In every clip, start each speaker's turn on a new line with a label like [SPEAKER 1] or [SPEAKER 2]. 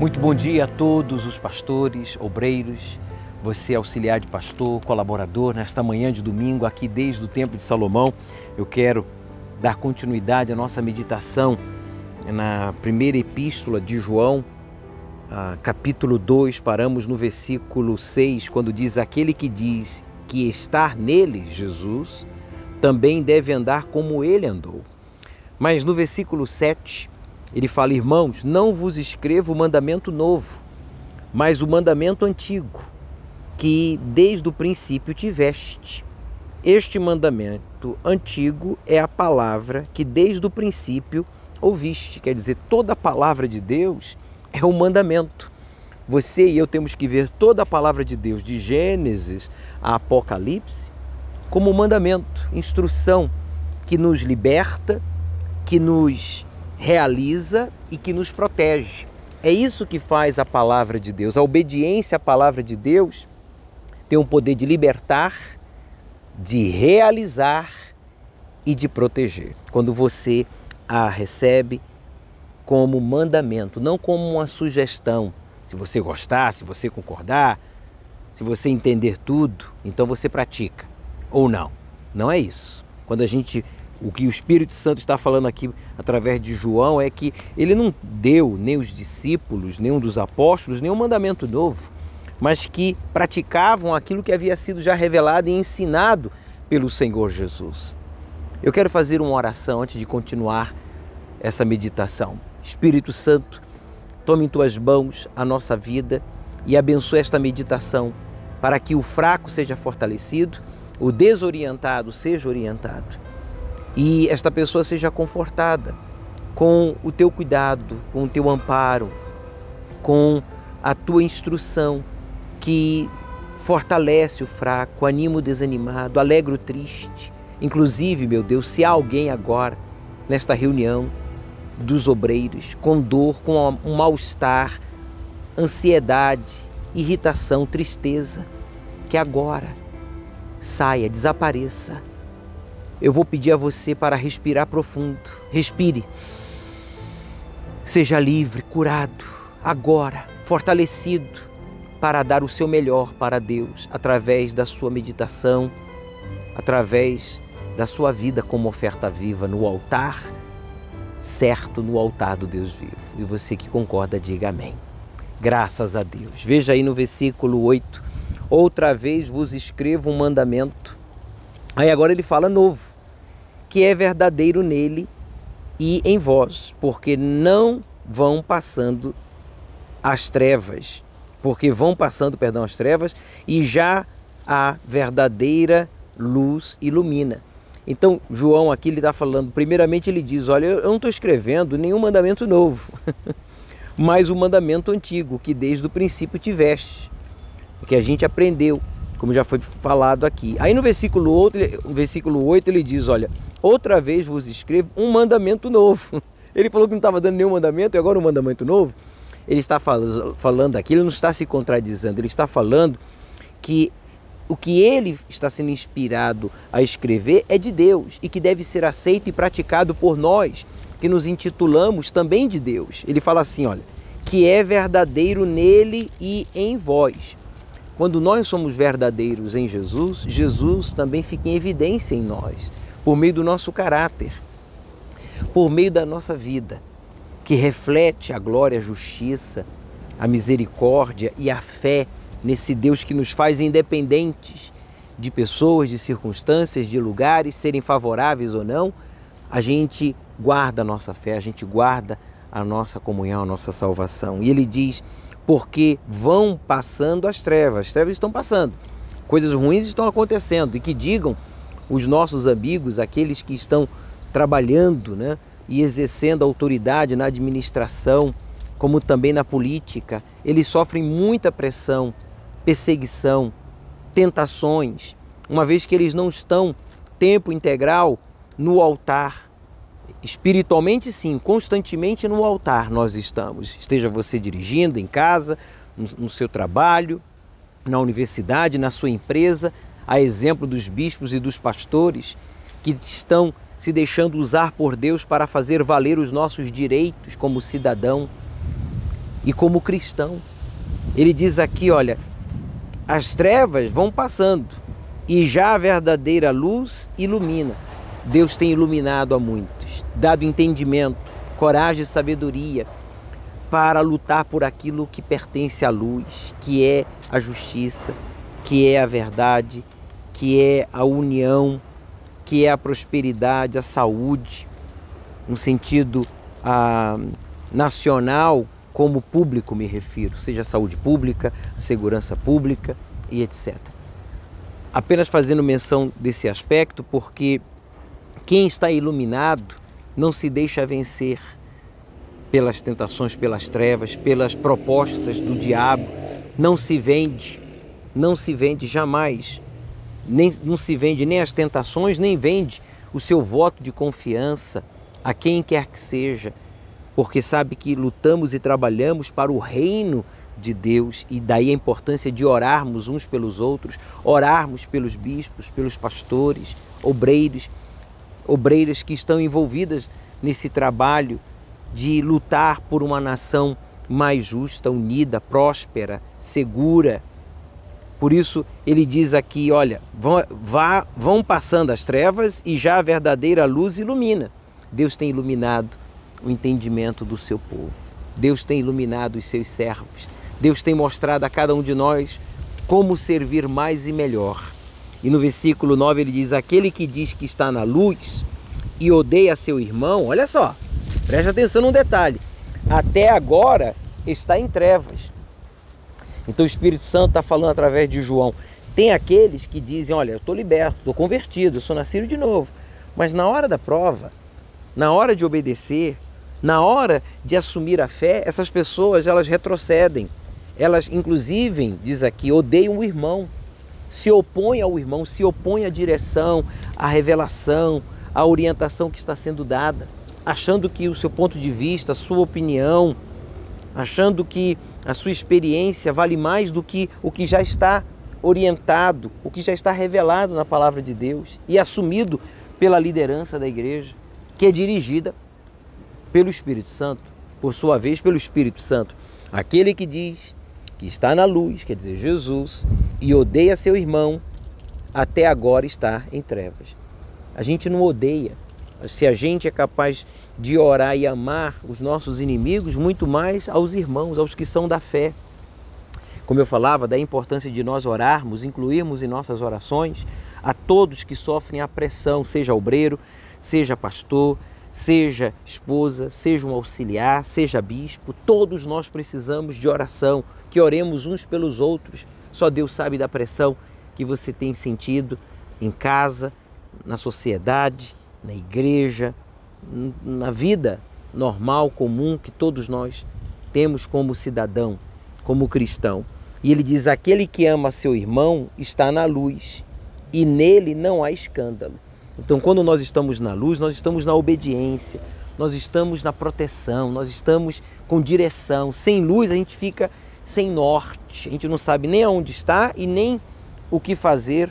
[SPEAKER 1] Muito bom dia a todos os pastores, obreiros, você auxiliar de pastor, colaborador, nesta manhã de domingo, aqui desde o Templo de Salomão. Eu quero dar continuidade à nossa meditação na primeira epístola de João, capítulo 2, paramos no versículo 6, quando diz: aquele que diz que estar nele, Jesus, também deve andar como ele andou. Mas no versículo 7, ele fala: irmãos, não vos escrevo o mandamento novo, mas o mandamento antigo, que desde o princípio tiveste. Este mandamento antigo é a palavra que desde o princípio ouviste. Quer dizer, toda a palavra de Deus é um mandamento. Você e eu temos que ver toda a palavra de Deus, de Gênesis a Apocalipse, como um mandamento, instrução que nos liberta, que nos realiza e que nos protege. É isso que faz a palavra de Deus. A obediência à palavra de Deus tem o poder de libertar, de realizar e de proteger. Quando você a recebe como mandamento, não como uma sugestão. Se você gostar, se você concordar, se você entender tudo, então você pratica. Ou não. Não é isso. O que o Espírito Santo está falando aqui através de João é que ele não deu nem os discípulos, nenhum dos apóstolos, nenhum mandamento novo, mas que praticavam aquilo que havia sido já revelado e ensinado pelo Senhor Jesus. Eu quero fazer uma oração antes de continuar essa meditação. Espírito Santo, tome em tuas mãos a nossa vida e abençoe esta meditação para que o fraco seja fortalecido, o desorientado seja orientado e esta pessoa seja confortada com o teu cuidado, com o teu amparo, com a tua instrução que fortalece o fraco, anima o desanimado, alegra o triste. Inclusive, meu Deus, se há alguém agora nesta reunião dos obreiros com dor, com um mal-estar, ansiedade, irritação, tristeza, que agora saia, desapareça. Eu vou pedir a você para respirar profundo. Respire. Seja livre, curado, agora, fortalecido para dar o seu melhor para Deus, através da sua meditação, através da sua vida como oferta viva no altar certo, no altar do Deus vivo. E você que concorda, diga amém. Graças a Deus. Veja aí no versículo 8, outra vez vos escrevo um mandamento. Aí agora ele fala novo, que é verdadeiro nele e em vós, porque não vão passando as trevas, as trevas e já a verdadeira luz ilumina. Então, João aqui ele está falando, primeiramente ele diz, olha, eu não estou escrevendo nenhum mandamento novo, mas o mandamento antigo, que desde o princípio tiveste, que a gente aprendeu, como já foi falado aqui. Aí no versículo 8 ele diz, olha, outra vez vos escrevo um mandamento novo. Ele falou que não estava dando nenhum mandamento e agora um mandamento novo. Ele está falando aqui, ele não está se contradizendo, ele está falando que o que ele está sendo inspirado a escrever é de Deus e que deve ser aceito e praticado por nós, que nos intitulamos também de Deus. Ele fala assim, olha, que é verdadeiro nele e em vós. Quando nós somos verdadeiros em Jesus, Jesus também fica em evidência em nós, por meio do nosso caráter, por meio da nossa vida, que reflete a glória, a justiça, a misericórdia e a fé nesse Deus que nos faz independentes de pessoas, de circunstâncias, de lugares, serem favoráveis ou não. A gente guarda a nossa fé, a gente guarda a nossa comunhão, a nossa salvação. E ele diz, porque vão passando as trevas estão passando, coisas ruins estão acontecendo, e que digam os nossos amigos, aqueles que estão trabalhando, né, e exercendo autoridade na administração, como também na política, eles sofrem muita pressão, perseguição, tentações, uma vez que eles não estão tempo integral no altar. Espiritualmente sim, constantemente no altar nós estamos. Esteja você dirigindo em casa, no seu trabalho, na universidade, na sua empresa, a exemplo dos bispos e dos pastores que estão se deixando usar por Deus para fazer valer os nossos direitos como cidadão. e como cristão. Ele diz aqui, olha, as trevas vão passando e já a verdadeira luz ilumina. Deus tem iluminado a muitos, dado entendimento, coragem e sabedoria para lutar por aquilo que pertence à luz, que é a justiça, que é a verdade, que é a união, que é a prosperidade, a saúde, no sentido nacional, como público me refiro, seja a saúde pública, a segurança pública e etc. Apenas fazendo menção desse aspecto, porque quem está iluminado não se deixa vencer pelas tentações, pelas trevas, pelas propostas do diabo, não se vende jamais, não se vende nem as tentações, nem vende o seu voto de confiança a quem quer que seja, porque sabe que lutamos e trabalhamos para o reino de Deus, e daí a importância de orarmos uns pelos outros, orarmos pelos bispos, pelos pastores, obreiras que estão envolvidas nesse trabalho de lutar por uma nação mais justa, unida, próspera, segura. Por isso ele diz aqui, olha, vão passando as trevas e já a verdadeira luz ilumina. Deus tem iluminado o entendimento do seu povo. Deus tem iluminado os seus servos. Deus tem mostrado a cada um de nós como servir mais e melhor. E no versículo 9 ele diz, aquele que diz que está na luz e odeia seu irmão, olha só, preste atenção num detalhe, até agora está em trevas. Então o Espírito Santo está falando através de João. Tem aqueles que dizem, olha, eu estou liberto, estou convertido, eu sou nascido de novo. Mas na hora da prova, na hora de obedecer, na hora de assumir a fé, essas pessoas elas retrocedem. Elas inclusive, diz aqui, odeiam o irmão, se opõem ao irmão, se opõem à direção, à revelação, à orientação que está sendo dada, achando que o seu ponto de vista, a sua opinião, achando que a sua experiência vale mais do que o que já está orientado, o que já está revelado na palavra de Deus e assumido pela liderança da igreja, que é dirigida pelo Espírito Santo, por sua vez pelo Espírito Santo. Aquele que diz que está na luz, quer dizer, Jesus, e odeia seu irmão, até agora está em trevas. A gente não odeia. Se a gente é capaz de orar e amar os nossos inimigos, muito mais aos irmãos, aos que são da fé. Como eu falava, da importância de nós orarmos, incluirmos em nossas orações a todos que sofrem a pressão, seja obreiro, seja pastor, seja esposa, seja um auxiliar, seja bispo, todos nós precisamos de oração, que oremos uns pelos outros. Só Deus sabe da pressão que você tem sentido em casa, na sociedade, na igreja, na vida normal, comum, que todos nós temos como cidadão, como cristão. E ele diz, aquele que ama seu irmão está na luz e nele não há escândalo. Então, quando nós estamos na luz, nós estamos na obediência, nós estamos na proteção, nós estamos com direção. Sem luz, a gente fica sem norte, a gente não sabe nem aonde está e nem o que fazer,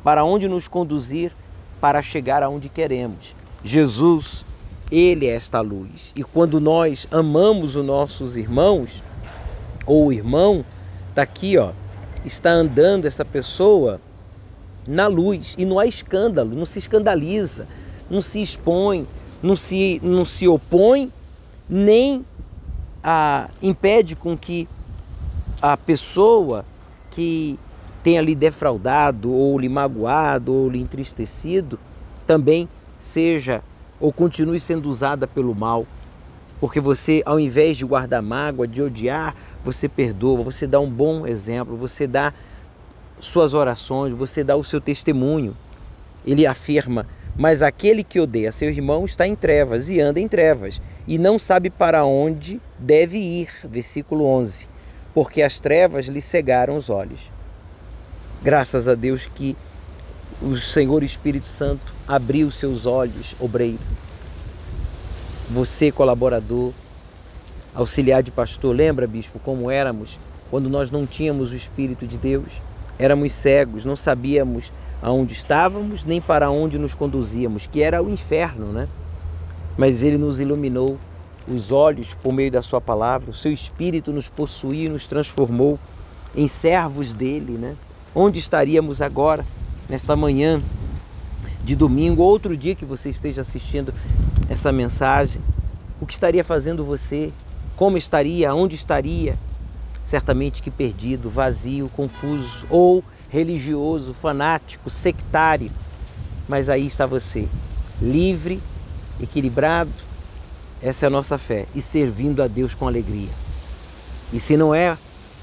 [SPEAKER 1] para onde nos conduzir, para chegar aonde queremos. Jesus, Ele é esta luz. E quando nós amamos os nossos irmãos, ou o irmão, está aqui, ó, está andando essa pessoa na luz e não há escândalo, não se escandaliza, não se expõe, não se opõe, nem impede com que a pessoa que tenha lhe defraudado, ou lhe magoado, ou lhe entristecido, também seja ou continue sendo usada pelo mal. Porque você, ao invés de guardar mágoa, de odiar, você perdoa, você dá um bom exemplo, você dá suas orações, você dá o seu testemunho. Ele afirma, mas aquele que odeia seu irmão está em trevas e anda em trevas e não sabe para onde deve ir. Versículo 11, porque as trevas lhe cegaram os olhos. Graças a Deus que o Senhor Espírito Santo abriu seus olhos, obreiro. Você, colaborador, auxiliar de pastor, lembra, bispo, como éramos quando nós não tínhamos o Espírito de Deus? Éramos cegos, não sabíamos aonde estávamos, nem para onde nos conduzíamos, que era o inferno, né? Mas Ele nos iluminou os olhos por meio da sua palavra, o seu Espírito nos possuiu, nos transformou em servos dele, né? Onde estaríamos agora, nesta manhã de domingo, outro dia que você esteja assistindo essa mensagem? O que estaria fazendo você? Como estaria? Onde estaria? Certamente que perdido, vazio, confuso, ou religioso, fanático, sectário. Mas aí está você, livre, equilibrado. Essa é a nossa fé, e servindo a Deus com alegria. E se não é,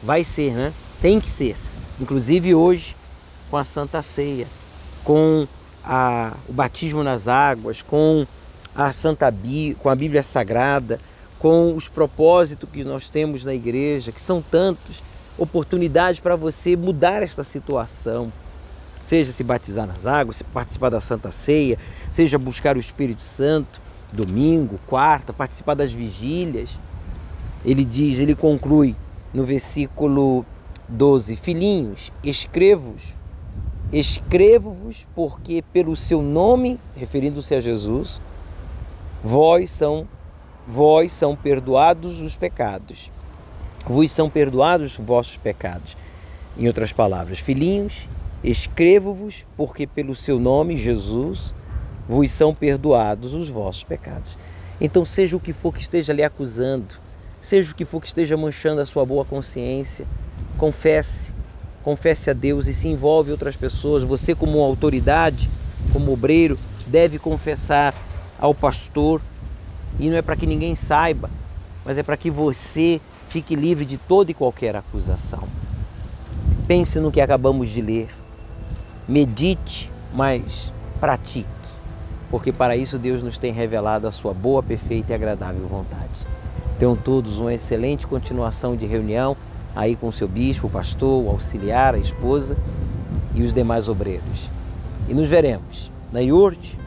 [SPEAKER 1] vai ser, né? Tem que ser. Inclusive hoje, com a Santa Ceia, com o batismo nas águas, com com a Bíblia Sagrada, com os propósitos que nós temos na igreja, que são tantos, oportunidades para você mudar esta situação. Seja se batizar nas águas, se participar da Santa Ceia, seja buscar o Espírito Santo, domingo, quarta, participar das vigílias. Ele conclui no versículo 12, filhinhos, escrevo-vos porque pelo seu nome, referindo-se a Jesus, vós são perdoados os pecados. Vos são perdoados os vossos pecados. Em outras palavras, filhinhos, escrevo-vos porque pelo seu nome, Jesus, vos são perdoados os vossos pecados. Então, seja o que for que esteja lhe acusando, seja o que for que esteja manchando a sua boa consciência, confesse a Deus e se envolve outras pessoas. Você, como autoridade, como obreiro, deve confessar ao pastor, e não é para que ninguém saiba, mas é para que você fique livre de toda e qualquer acusação. Pense no que acabamos de ler, medite, mas pratique, porque para isso Deus nos tem revelado a sua boa, perfeita e agradável vontade. Tenham todos uma excelente continuação de reunião aí com o seu bispo, o pastor, o auxiliar, a esposa e os demais obreiros. E nos veremos na iurde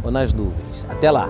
[SPEAKER 1] ou nas nuvens. Até lá!